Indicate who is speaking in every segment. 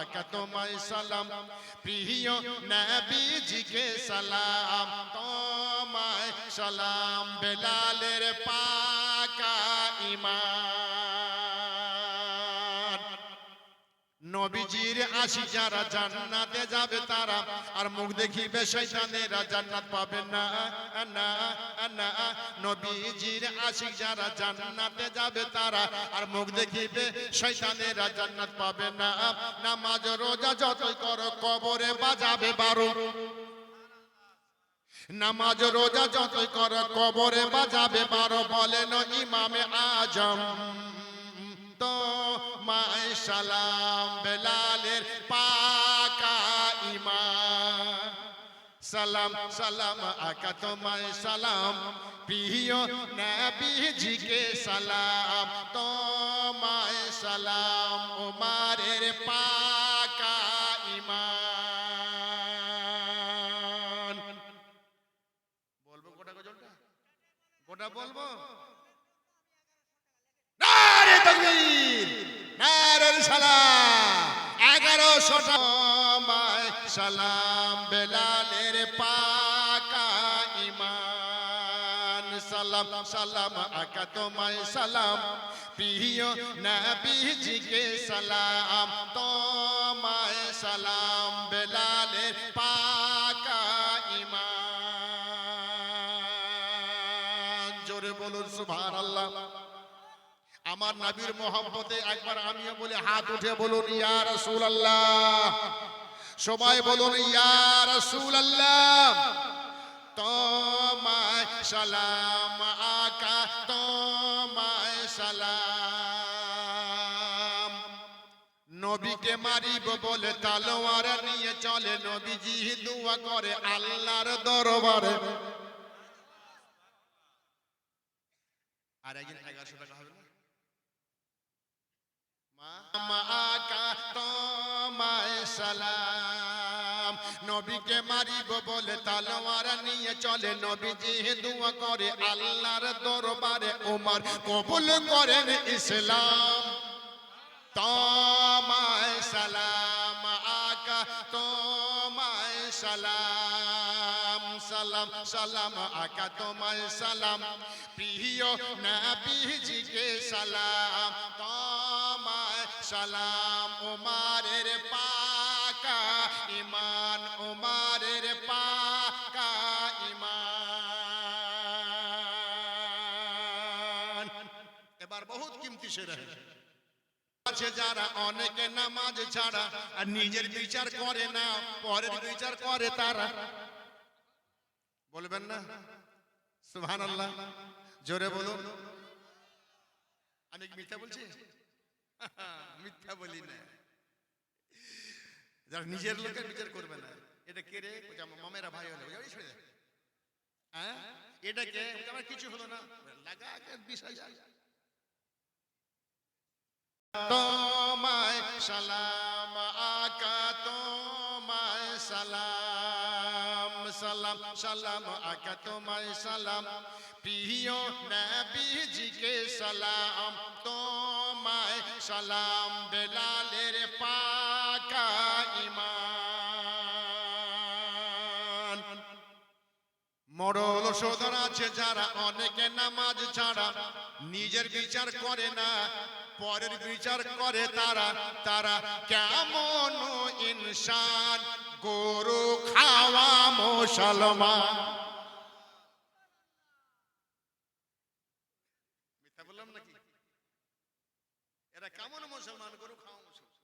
Speaker 1: আকা তোমায় সালাম প্রিয় নবীজিকে সালাম তোমায় সালাম বেলালের পাকা ঈমান নবীজির আশিক যারা জান্নাতে যাবে তারা আর মুখ দেখিবে শয়তানেরা জান্নাত পাবে না না না নবীজির আশিক যারা জান্নাতে যাবে তারা আর মুখ দেখিবে শয়তানেরা জান্নাত পাবে না নামাজ রোজা যতই করো কবরে বাজাবে বারো নামাজ রোজা যতই করো কবরে বাজাবে বারো বলেন ইমামে আজম তোমায় সালাম বেলালের পাকা ঈমান সালাম সালাম আকা তোমায় সালাম প্রিয় নবীজিকে সালাম তোমায় সালাম উমারের পাকা ঈমান বলবো গোটা গজলটা গোটা বলবো নারে তাকবীর নারে সালাম 1100 তোমায় সালাম বেলালের পাকা ঈমান সালাম সালাম আকা তোমায় সালাম প্রিয় নবীজিকে সালাম তোমায় সালাম বেলালের পাকা ঈমান জোরে বলুন সুবহানাল্লাহ আমার নবীর মোহাম্মতে একবার আমিও বলি হাত উঠে বলুন ইয়া রাসূলুল্লাহ সবাই বলুন ইয়া রাসূলুল্লাহ তোমায় সালাম আকা তোমায় সালাম নবীকে মারিব বলে তলোয়ার নিয়ে চলে নবীজি দোয়া করে আল্লাহর দরবারে আর একদিন 1100 টাকা হবে না আকা তোমায় সালাম নবীকে মারিব বলে তলোয়ার নিয়ে চলে নবীজি দোয়া করে আল্লাহর দরবারে ওমর কবুল করেন ইসলাম তোমায় সালাম আকা তোমায় সালাম সালাম সালাম আকা তোমায় সালাম প্রিয় নবীজিকে সালাম তোমায় সালাম উমারের পাকা ঈমান উমারের পাকা ঈমান এবার বহুত কিমতি শের আছে যারা অনেকে নামাজ ছাড়া আর নিজের বিচার করে না পরের বিচার করে তারা বলবেন না সুবহানাল্লাহ জোরে বলুন আমি কি মিথ্যা বলছি মিথ্যা বলি না যারা নিজের লোকের বিচার করবে না এটা কে রে মামেরা ভাই হলো হ্যাঁ এটা কে আমার কিছু হলো না লাগা 20,000 তোমায় সালাম আকা তোমায় সালাম সালাম সালাম আকা তোমায় সালাম প্রিয় নবীজিকে সালাম তোমায় সালাম বেলালের পাকা ঈমান মরল সদর আছে যারা অনেকে নামাজ ছাড়া নিজের বিচার করে না পরের বিচার করে তারা তারা কেমন ইনসান গরু খাওয়া মুসলমান মিথ্যা বললাম নাকি এরা কেমন মুসলমান গরু খাওয়া মুসলমান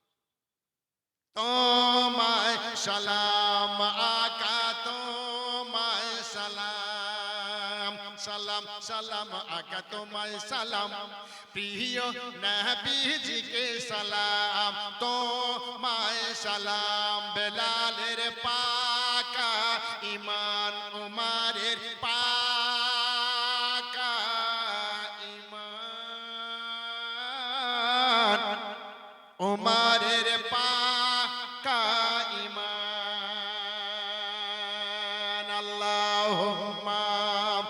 Speaker 1: তোমায় সালাম আকা তোমায় সালাম সালাম সালাম আকা তোমায় সালাম প্রিয় নবীজিকে সালাম তোমায় সালাম বেলালের পাকা ঈমান উমারের